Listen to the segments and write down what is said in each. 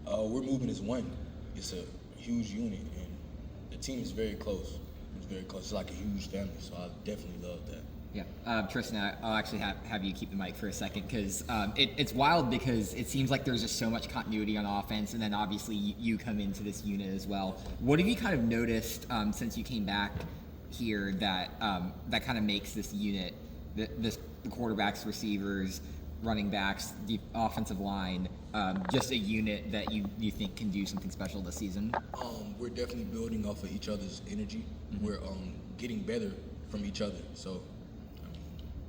We're moving as one. It's a huge unit, and the team is very close. It's very close. It's like a huge family, so I definitely love that. Yeah, Tristan, I'll actually have you keep the mic for a second because it's wild because it seems like there's just so much continuity on offense, and then obviously you come into this unit as well. What have you kind of noticed since you came back here that that kind of makes this unit, the quarterbacks, receivers, running backs, the offensive line, just a unit that you think can do something special this season? We're definitely building off of each other's energy. Mm-hmm. We're getting better from each other, so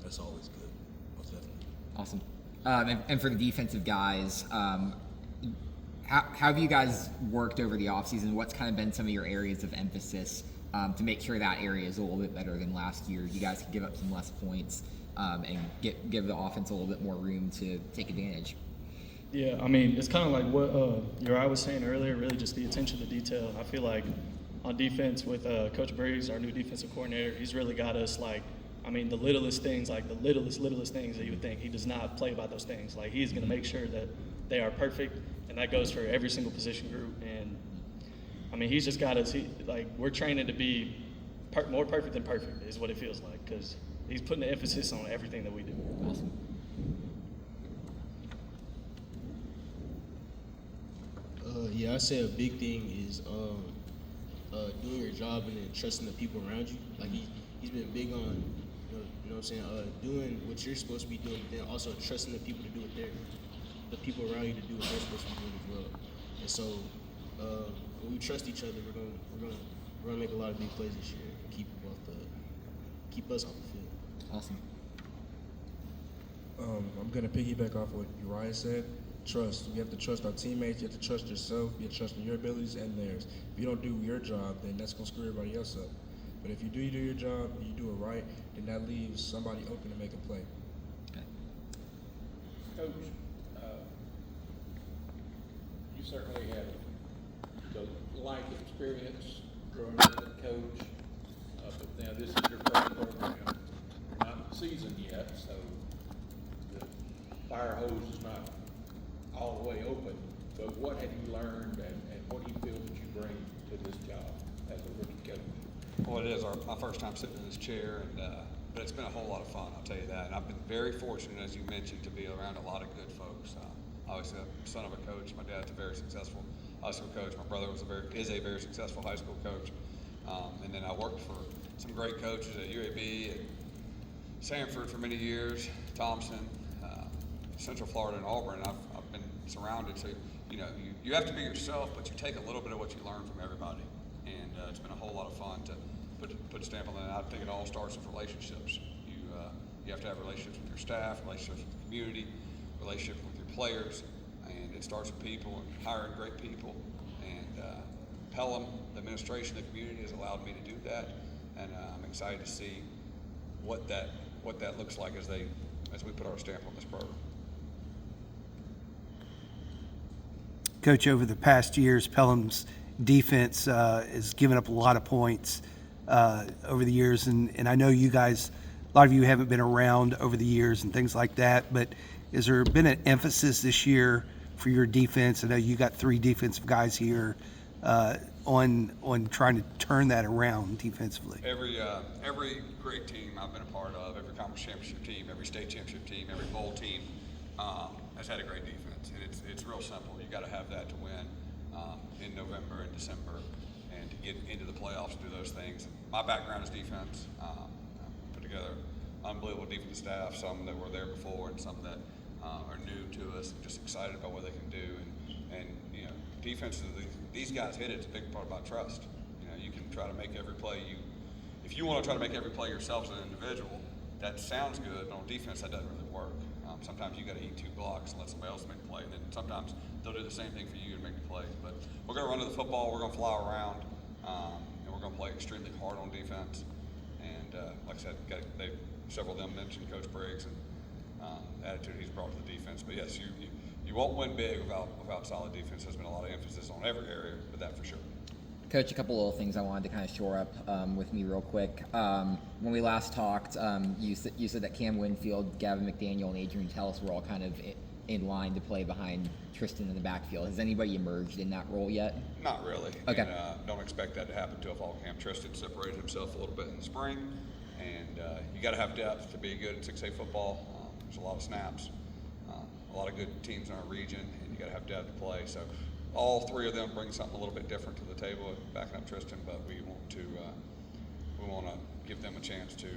that's always good, most definitely. Awesome. And for the defensive guys, how have you guys worked over the offseason? What's kind of been some of your areas of emphasis to make sure that area is a little bit better than last year? You guys can give up some less points and give the offense a little bit more room to take advantage. Yeah, I mean, it's kind of like what Uriah was saying earlier, really just the attention to detail. I feel like on defense with Coach Briggs, our new defensive coordinator, he's really got us like, I mean, the littlest things, like the littlest things that you would think. He does not play by those things. Like, he's going to make sure that they are perfect, and that goes for every single position group. And, I mean, he's just got us, we're training to be more perfect than perfect is what it feels like, because he's putting the emphasis on everything that we do. Awesome. Yeah, I'd say a big thing is doing your job and then trusting the people around you. Like, he's been big on, you know what I'm saying, doing what you're supposed to be doing, but then also trusting the people to do the people around you to do what they're supposed to be doing as well. And so when we trust each other, we're gonna make a lot of big plays this year and keep us off the field. Awesome. I'm gonna piggyback off what Uriah said. Trust. You have to trust our teammates. You have to trust yourself. You have to trust in your abilities and theirs. If you don't do your job, then that's gonna screw everybody else up. But if you do your job, you do it right, then that leaves somebody open to make a play. Okay. Coach, you certainly have the life experience growing up as a coach, but now this is your first program. We're not in the season yet, so the fire hose is not all the way open. But what have you learned, and what do you feel that you bring to this job as a rookie coach? Well, it is my first time sitting in this chair, but it's been a whole lot of fun, I'll tell you that. And I've been very fortunate, as you mentioned, to be around a lot of good folks. Obviously, I'm the son of a coach. My dad's a very successful high school coach. My brother is a very successful high school coach. And then I worked for some great coaches at UAB, at Sanford for many years, Thompson, Central Florida, and Auburn. I've been surrounded. So, you have to be yourself, but you take a little bit of what you learn from everybody. And it's been a whole lot of fun to put a stamp on that. I think it all starts with relationships. You have to have relationships with your staff, relationships with the community, relationships with your players, and it starts with people and hiring great people. And Pelham, the administration, the community has allowed me to do that, and I'm excited to see what that looks like as we put our stamp on this program. Coach, over the past years, Pelham's defense has given up a lot of points over the years, and I know you guys, a lot of you haven't been around over the years and things like that, but has there been an emphasis this year for your defense? I know you got 3 defensive guys here on trying to turn that around defensively. Every great team I've been a part of, every conference championship team, every state championship team, every bowl team has had a great defense, and it's real simple. You got to have that to win in November and December, and to get into the playoffs and do those things. My background is defense. Put together unbelievable defensive staff, some that were there before and some that are new to us, and just excited about what they can do. And defense, these guys hit it. It's a big part about trust. You can try to make every play. If you want to try to make every play yourself as an individual, that sounds good, but on defense, that doesn't really work. Sometimes you got to eat 2 blocks and let somebody else make the play, and then sometimes they'll do the same thing for you and make the plays. But we're going to run to the football. We're going to fly around, and we're going to play extremely hard on defense. And like I said, several of them mentioned Coach Briggs and the attitude he's brought to the defense. But yes, you won't win big without solid defense. There's been a lot of emphasis on every area, but that for sure. Coach, a couple little things I wanted to kind of shore up with me real quick. When we last talked, you said that Cam Winfield, Gavin McDaniel, and Adrian Tellis were all kind of in line to play behind Tristan in the backfield. Has anybody emerged in that role yet? Not really. Okay. And, don't expect that to happen until fall camp. Tristan separated himself a little bit in the spring, and you got to have depth to be good at 6A football. There's a lot of snaps, a lot of good teams in our region, and you got to have depth to play. So all three of them bring something a little bit different to the table, backing up Tristan. But we want to give them a chance to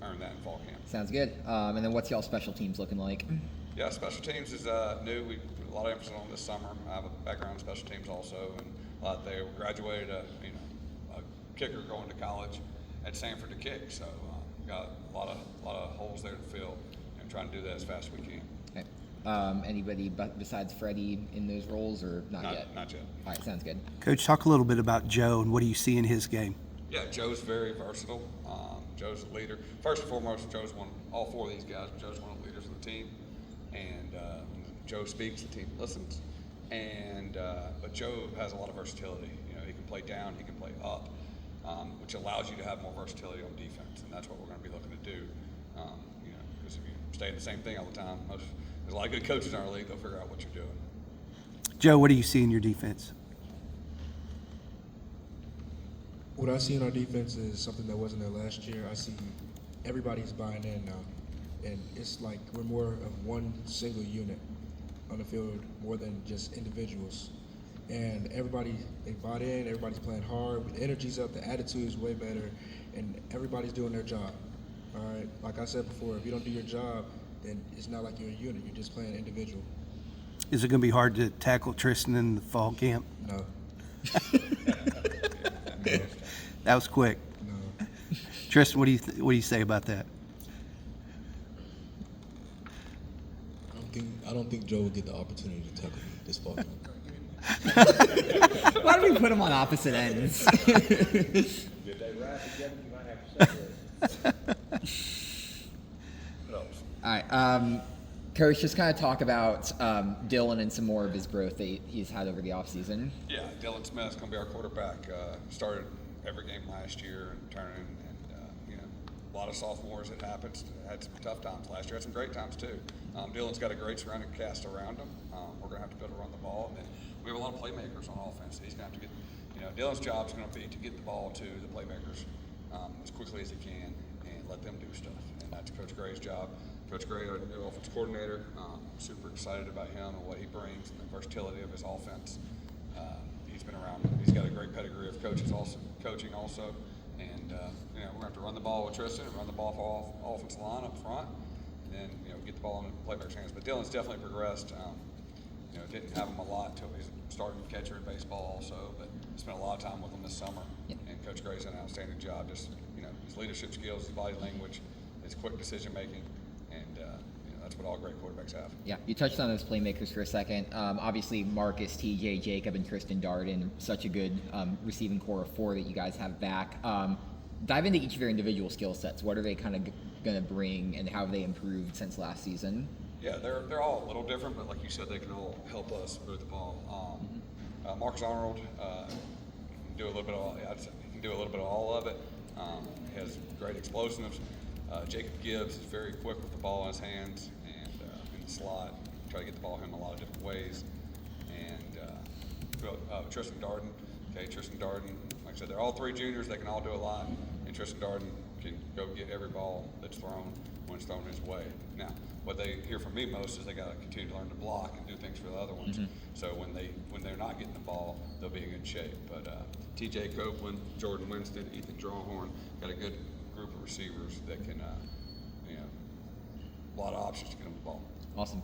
earn that in fall camp. Sounds good. And then what's y'all special teams looking like? Yeah, special teams is new. We put a lot of emphasis on this summer. I have a background in special teams also, and they graduated a kicker going to college at Sanford to kick. So got a lot of holes there to fill, and trying to do that as fast as we can. Okay. Anybody besides Freddie in those roles, or not yet? Not yet. All right, sounds good. Coach, talk a little bit about Joe and what do you see in his game? Yeah, Joe's very versatile. Joe's a leader. First and foremost, Joe's all four of these guys. Joe's one of the leaders of the team, and when Joe speaks, the team listens. And but Joe has a lot of versatility. He can play down, he can play up, which allows you to have more versatility on defense, and that's what we're going to be looking to do. Because if you stay in the same thing all the time, there's a lot of good coaches in our league. They'll figure out what you're doing. Joe, what do you see in your defense? What I see in our defense is something that wasn't there last year. I see everybody's buying in now, and it's like we're more of one single unit on the field more than just individuals. And they bought in, everybody's playing hard, the energy's up, the attitude is way better, and everybody's doing their job. All right, like I said before, if you don't do your job, then it's not like you're a unit, you're just playing individual. Is it going to be hard to tackle Tristan in the fall camp? No. That was quick. No. Tristan, what do you say about that? I don't think Joe will get the opportunity to tackle me this fall. Why do we put them on opposite ends? If they ride together, you might have to separate. All right, Coach, just kind of talk about Dylan and some more of his growth that he's had over the offseason. Yeah, Dylan Smith's going to be our quarterback. Started every game last year and turning, and a lot of sophomores. It happens. Had some tough times last year. Had some great times too. Dylan's got a great surrounding cast around him. We're going to have to be able to run the ball, and then we have a lot of playmakers on offense. He's going to have to get. Dylan's job is going to be to get the ball to the playmakers as quickly as he can and let them do stuff. And that's Coach Gray's job. Coach Gray, our new offense coordinator, super excited about him and what he brings and the versatility of his offense. He's been around. He's got a great pedigree of coaching also. And we're going to have to run the ball with Tristan and run the ball for offensive line up front, and then get the ball in the playmakers' hands. But Dylan's definitely progressed. Didn't have him a lot until he's starting catcher in baseball also, but spent a lot of time with him this summer. Yeah. And Coach Gray's done an outstanding job. Just his leadership skills, his body language, his quick decision making, and that's what all great quarterbacks have. Yeah, you touched on those playmakers for a second. Obviously, Marcus, TJ, Jacob, and Tristan Darden, such a good receiving core of four that you guys have back. Dive into each of their individual skill sets. What are they kind of going to bring, and how have they improved since last season? Yeah, they're all a little different, but like you said, they can all help us move the ball. Marcus Arnold can do a little bit of all. I'd say he can do a little bit of all of it. He has great explosiveness. Jacob Gibbs is very quick with the ball in his hands and in the slot. Try to get the ball to him a lot of different ways. And Tristan Darden. Tristan Darden. Like I said, they're all three juniors. They can all do a lot. And Tristan Darden can go get every ball that's thrown when it's thrown his way. Now, what they hear from me most is they got to continue to learn to block and do things for the other ones. Mm-hmm. So when they're not getting the ball, they'll be in good shape. But T.J. Copeland, Jordan Winston, Ethan Drawhorn got a good group of receivers that can, a lot of options to get them the ball. Awesome.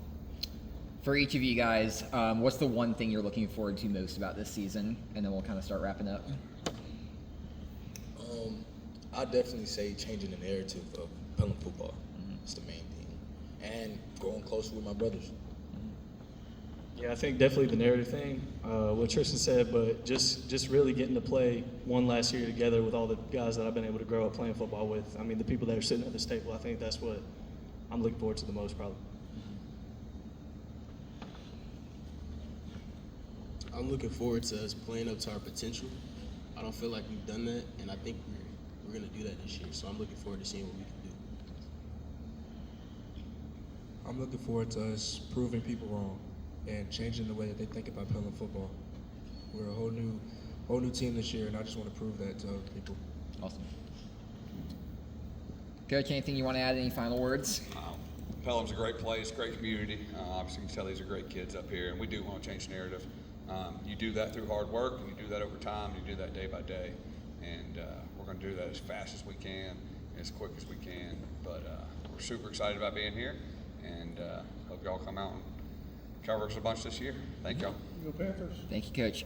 For each of you guys, what's the one thing you're looking forward to most about this season? And then we'll kind of start wrapping up. I'd definitely say changing the narrative of Pelham football. It's the main thing. And growing closer with my brothers. Yeah, I think definitely the narrative thing, what Tristan said, but just really getting to play one last year together with all the guys that I've been able to grow up playing football with. I mean, the people that are sitting at this table, I think that's what I'm looking forward to the most, probably. I'm looking forward to us playing up to our potential. I don't feel like we've done that, and I think we're going to do that this year. So I'm looking forward to seeing what we can do. I'm looking forward to us proving people wrong and changing the way that they think about Pelham football. We're a whole new team this year, and I just want to prove that to other people. Awesome. Coach, anything you want to add? Any final words? Pelham's a great place, great community. Obviously, you can tell these are great kids up here, and we do want to change the narrative. You do that through hard work, and you do that over time, and you do that day by day. And we're going to do that as fast as we can, as quick as we can. But we're super excited about being here, and hope y'all come out and cover us a bunch this year. Thank y'all. Go Panthers. Thank you, Coach.